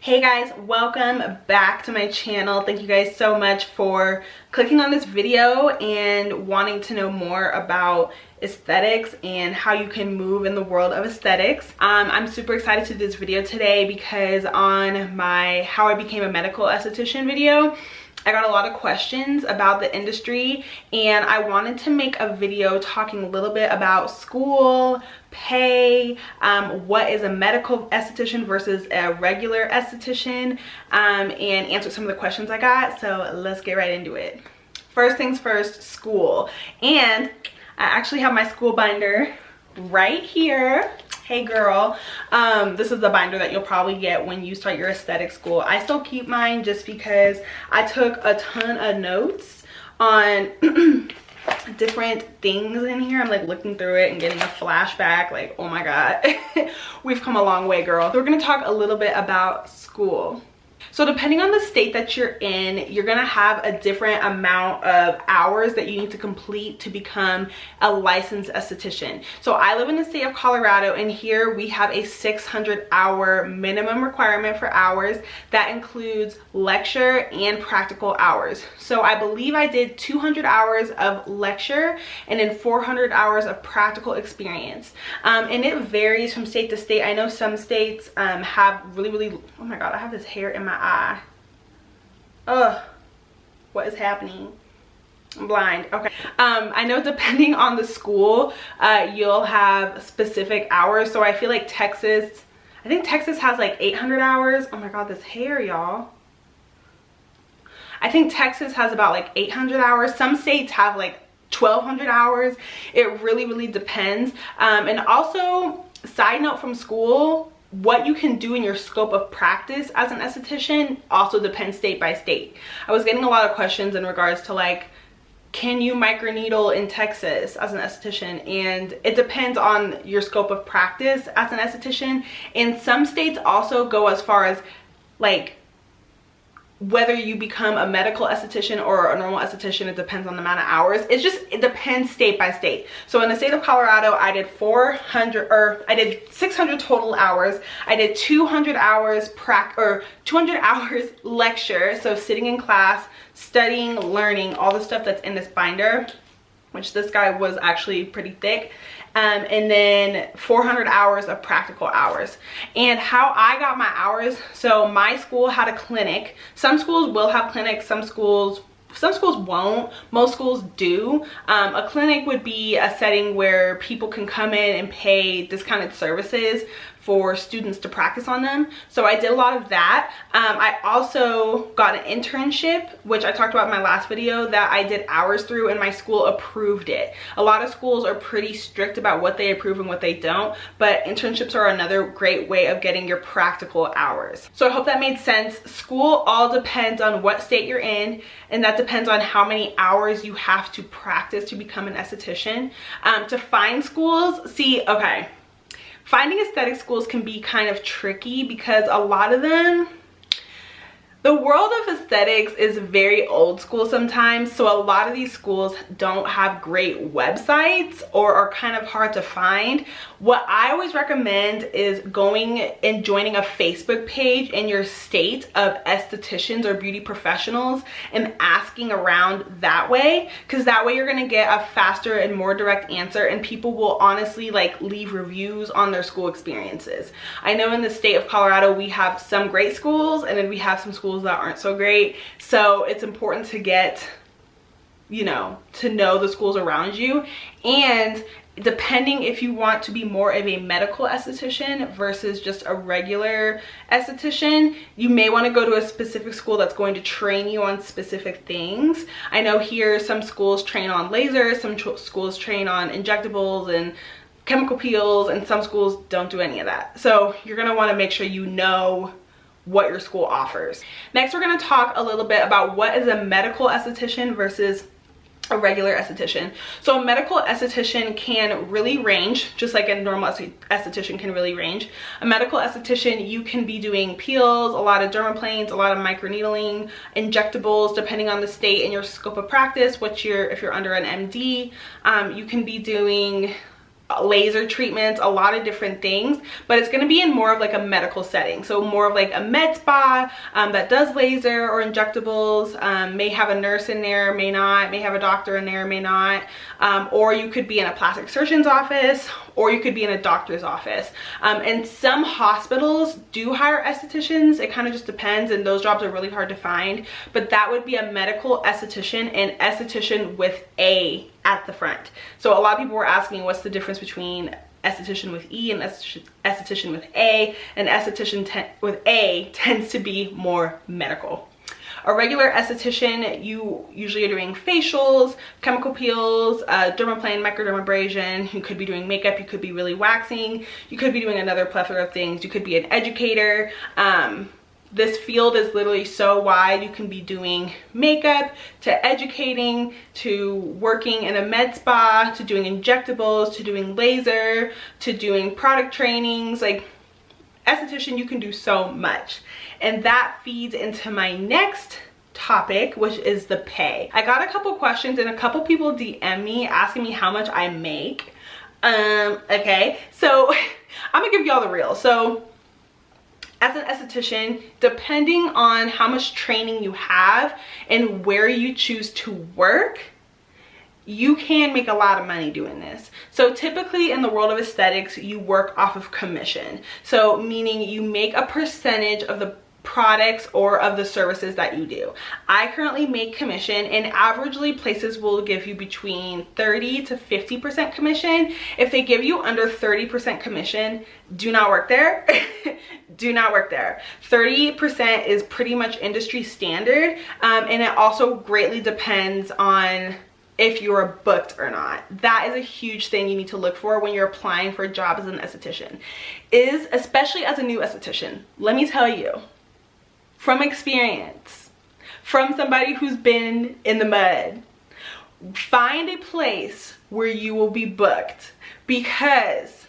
Hey guys, welcome back to my channel. Thank you guys so much for clicking on this video and wanting to know more about aesthetics and how you can move in the world of aesthetics. I'm super excited to do this video today because on my how I became a medical esthetician video, I got a lot of questions about the industry and I wanted to make a video talking a little bit about school, pay, what is a medical esthetician versus a regular esthetician, and answer some of the questions I got. So let's get right into it. First things first, school. And I actually have my school binder right here. Hey girl, this is the binder that you'll probably get when you start your aesthetic school. I still keep mine just because I took a ton of notes on different things in here. I'm like looking through it and getting a flashback, like, oh my god. We've come a long way, girl. So we're gonna talk a little bit about school. So depending on the state that you're in, you're gonna have a different amount of hours that you need to complete to become a licensed esthetician. So I live in the state of Colorado, and here we have a 600-hour minimum requirement for hours. That includes lecture and practical hours. So I believe I did 200 hours of lecture and then 400 hours of practical experience. And it varies from state to state. I know some states have really, oh my god, I have this hair in my eye. Ugh, what is happening? I'm blind. Okay. I know depending on the school, you'll have specific hours. So I feel like Texas, I think Texas has like 800 hours. Oh my god, this hair, y'all. I think Texas has about like 800 hours. Some states have like 1,200 hours. It really depends. And also, side note from school, what you can do in your scope of practice as an esthetician also depends state by state. I was getting a lot of questions in regards to like, can you microneedle in Texas as an esthetician? And it depends on your scope of practice as an esthetician. And some states also go as far as like, whether you become a medical esthetician or a normal esthetician, it depends on the amount of hours. It depends state by state. So in the state of Colorado, I did 600 total hours. I did 200 hours 200 hours lecture. So sitting in class, studying, learning, all the stuff that's in this binder, which this guy was actually pretty thick. And then 400 hours of practical hours. And how I got my hours, so my school had a clinic. Some schools will have clinics, some schools won't. Most schools do. A clinic would be a setting where people can come in and pay discounted services for students to practice on them. So I did a lot of that. I also got an internship, which I talked about in my last video, that I did hours through, and my school approved it. A lot of schools are pretty strict about what they approve and what they don't, but internships are another great way of getting your practical hours. So I hope that made sense. School all depends on what state you're in, and that depends on how many hours you have to practice to become an esthetician. To find schools, finding aesthetic schools can be kind of tricky because a lot of them, the world of aesthetics is very old school sometimes. So a lot of these schools don't have great websites or are kind of hard to find. What I always recommend is going and joining a Facebook page in your state of estheticians or beauty professionals and asking around that way, because that way you're going to get a faster and more direct answer, and people will honestly like leave reviews on their school experiences. I know in the state of Colorado we have some great schools, and then we have some schools that aren't so great. So it's important to get, to know the schools around you. And depending if you want to be more of a medical esthetician versus just a regular esthetician, you may want to go to a specific school that's going to train you on specific things. I know here some schools train on lasers, some schools train on injectables and chemical peels, and some schools don't do any of that. So you're going to want to make sure you know what your school offers. Next, we're going to talk a little bit about what is a medical esthetician versus a regular esthetician. So a medical esthetician can really range, just like a normal esthetician can really range. A medical esthetician, you can be doing peels, a lot of dermaplanes, a lot of microneedling, injectables, depending on the state and your scope of practice, if you're under an MD, you can be doing laser treatments, a lot of different things, but it's going to be in more of like a medical setting. So more of like a med spa that does laser or injectables, may have a nurse in there, may not, may have a doctor in there, may not, or you could be in a plastic surgeon's office, or you could be in a doctor's office. And some hospitals do hire estheticians. It kind of just depends, and those jobs are really hard to find, but that would be a medical esthetician, and esthetician with A at the front. So a lot of people were asking what's the difference between esthetician with E and esthetician with A, and esthetician with A tends to be more medical. A regular esthetician, you usually are doing facials, chemical peels, dermaplane, microdermabrasion. You could be doing makeup, you could be really waxing, you could be doing another plethora of things. You could be an educator. This field is literally so wide. You can be doing makeup, to educating, to working in a med spa, to doing injectables, to doing laser, to doing product trainings. Like, esthetician, you can do so much. And that feeds into my next topic, which is the pay. I got a couple questions and a couple people DM me asking me how much I make. Okay, so I'm gonna give y'all the real. So as an esthetician, depending on how much training you have and where you choose to work, you can make a lot of money doing this. So typically in the world of aesthetics, you work off of commission. So meaning you make a percentage of the products or of the services that you do. I currently make commission, and averagely places will give you between 30 to 50% commission. If they give you under 30% commission, do not work there. Do not work there. 30% is pretty much industry standard, and it also greatly depends on if you're booked or not. That is a huge thing you need to look for when you're applying for a job as an esthetician. Especially as a new esthetician, let me tell you, from experience, from somebody who's been in the mud, find a place where you will be booked, because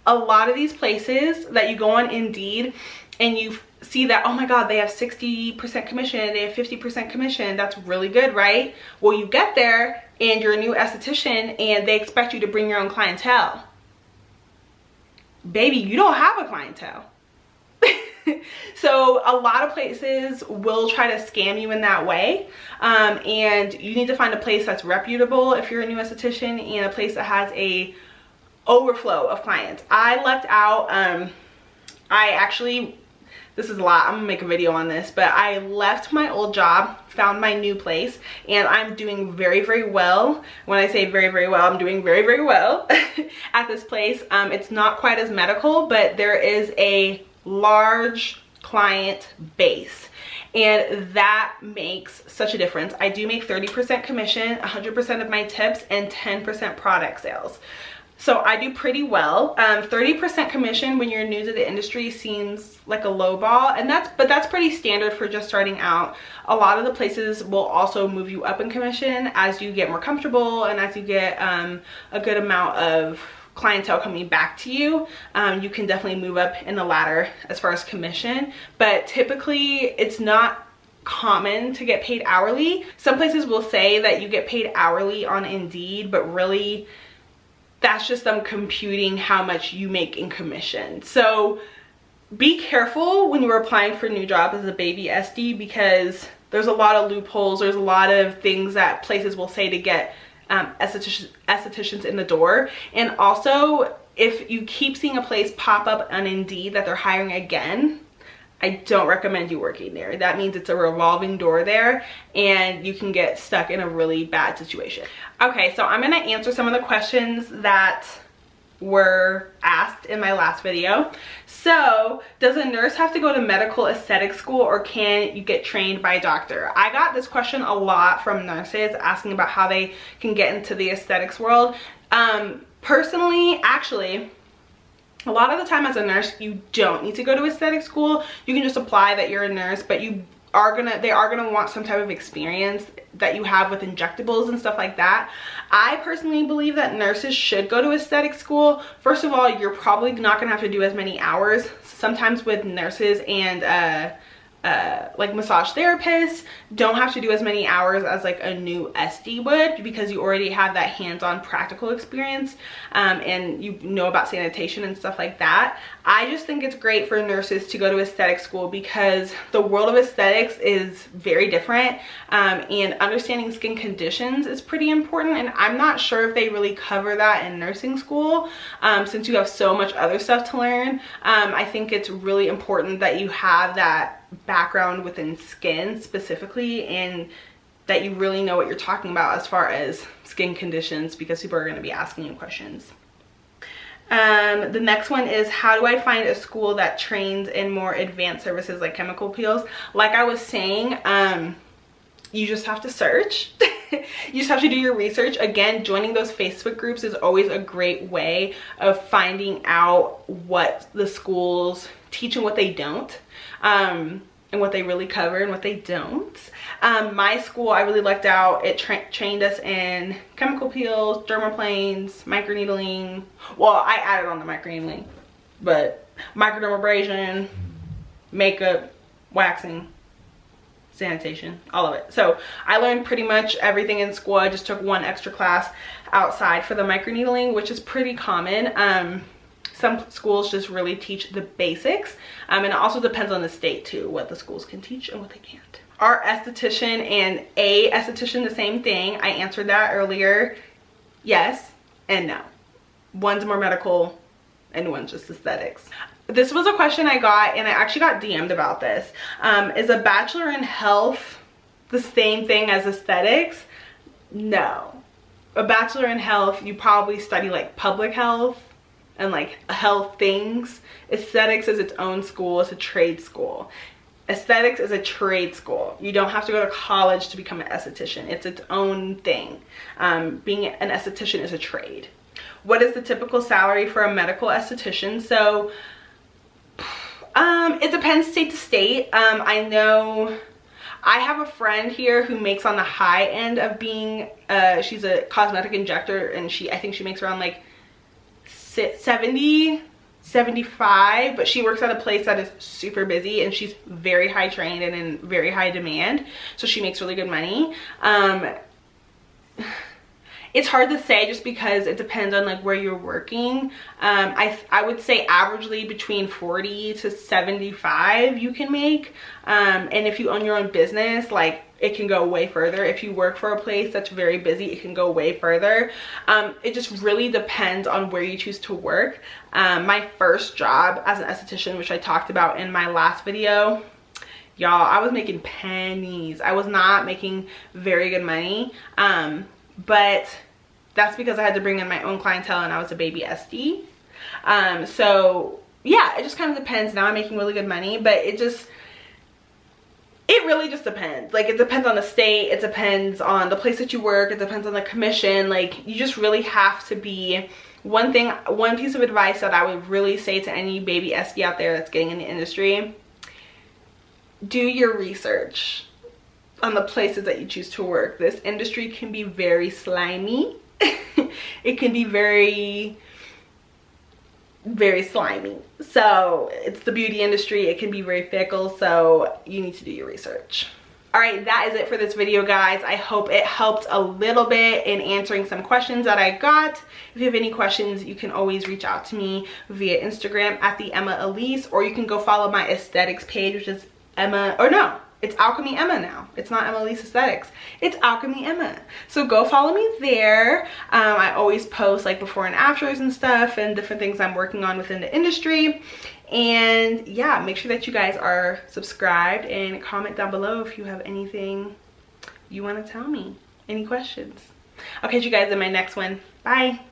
a lot of these places that you go on Indeed and you see that, oh my God, they have 60% commission, they have 50% commission, that's really good, right? Well, you get there and you're a new esthetician and they expect you to bring your own clientele. Baby, you don't have a clientele. So a lot of places will try to scam you in that way, and you need to find a place that's reputable if you're a new esthetician, and a place that has a overflow of clients. I left out, this is a lot, I'm gonna make a video on this, but I left my old job, found my new place, and I'm doing very, very well. When I say very, very well, I'm doing very, very well at this place. It's not quite as medical, but there is a large client base, and that makes such a difference. I do make 30% commission, 100% of my tips, and 10% product sales. So I do pretty well. 30% commission when you're new to the industry seems like a low ball, but that's pretty standard for just starting out. A lot of the places will also move you up in commission as you get more comfortable and as you get a good amount of clientele coming back to you. You can definitely move up in the ladder as far as commission, but typically it's not common to get paid hourly. Some places will say that you get paid hourly on Indeed, but really that's just them computing how much you make in commission. So be careful when you're applying for a new job as a baby SD, because there's a lot of loopholes. There's a lot of things that places will say to get estheticians in the door. And also, if you keep seeing a place pop up on Indeed that they're hiring again, I don't recommend you working there. That means it's a revolving door there, and you can get stuck in a really bad situation. Okay, so I'm gonna answer some of the questions that were asked in my last video. So, does a nurse have to go to medical aesthetic school, or can you get trained by a doctor? I got this question a lot from nurses asking about how they can get into the aesthetics world. Personally, actually, a lot of the time as a nurse, you don't need to go to aesthetic school. You can just apply that you're a nurse, but they are gonna want some type of experience that you have with injectables and stuff like that. I personally believe that nurses should go to aesthetic school. First of all, you're probably not gonna have to do as many hours. Sometimes with nurses and like massage therapists don't have to do as many hours as like a new SD would, because you already have that hands-on practical experience, and you know about sanitation and stuff like that. I just think it's great for nurses to go to aesthetic school because the world of aesthetics is very different, and understanding skin conditions is pretty important, and I'm not sure if they really cover that in nursing school, since you have so much other stuff to learn. I think it's really important that you have that background within skin specifically, and that you really know what you're talking about as far as skin conditions, because people are going to be asking you questions. The next one is, how do I find a school that trains in more advanced services like chemical peels? Like I was saying, you just have to search. You just have to do your research. Again, joining those Facebook groups is always a great way of finding out what the schools teach and what they don't, and what they really cover and what they don't. My school, I really lucked out. It trained us in chemical peels, dermaplanes, microneedling. Well, I added on the microneedling, but microdermabrasion, makeup, waxing, sanitation, all of it. So I learned pretty much everything in school. I just took one extra class outside for the microneedling, which is pretty common. Some schools just really teach the basics, and it also depends on the state too, what the schools can teach and what they can't. Are esthetician and a esthetician the same thing? I answered that earlier. Yes and no. One's more medical and one's just aesthetics. This was a question I got, and I actually got DM'd about this. Is a bachelor in health the same thing as aesthetics? No. A bachelor in health, you probably study like public health and like health things. Aesthetics is its own school. It's a trade school. Aesthetics is a trade school. You don't have to go to college to become an esthetician. It's its own thing. Being an esthetician is a trade. What is the typical salary for a medical esthetician? So it depends state to state. I know I have a friend here who makes on the high end of being, she's a cosmetic injector, and I think she makes around like 70, 75, but she works at a place that is super busy, and she's very high trained and in very high demand, so she makes really good money. It's hard to say just because it depends on like where you're working. I would say averagely between 40 to 75 you can make, and if you own your own business, like it can go way further. If you work for a place that's very busy, it can go way further. It just really depends on where you choose to work. My first job as an esthetician, which I talked about in my last video, y'all, I was making pennies. I was not making very good money, but that's because I had to bring in my own clientele and I was a baby SD. So yeah, it just kind of depends. Now I'm making really good money, but it really just depends. Like, it depends on the state, it depends on the place that you work, it depends on the commission. Like, you just really have to be, one piece of advice that I would really say to any baby SD out there that's getting in the industry: do your research on the places that you choose to work. This industry can be very slimy. It can be very, very slimy. So it's the beauty industry. It can be very fickle, so you need to do your research. All right, that is it for this video, guys. I hope it helped a little bit in answering some questions that I got. If you have any questions, you can always reach out to me via Instagram at the Emma Elise, or you can go follow my aesthetics page, which is Emma, or no, it's Alchemy Emma now. It's not Emma Elise Aesthetics. It's Alchemy Emma. So go follow me there. I always post like before and afters and stuff and different things I'm working on within the industry. And yeah, make sure that you guys are subscribed and comment down below if you have anything you want to tell me. Any questions. I'll catch you guys in my next one. Bye.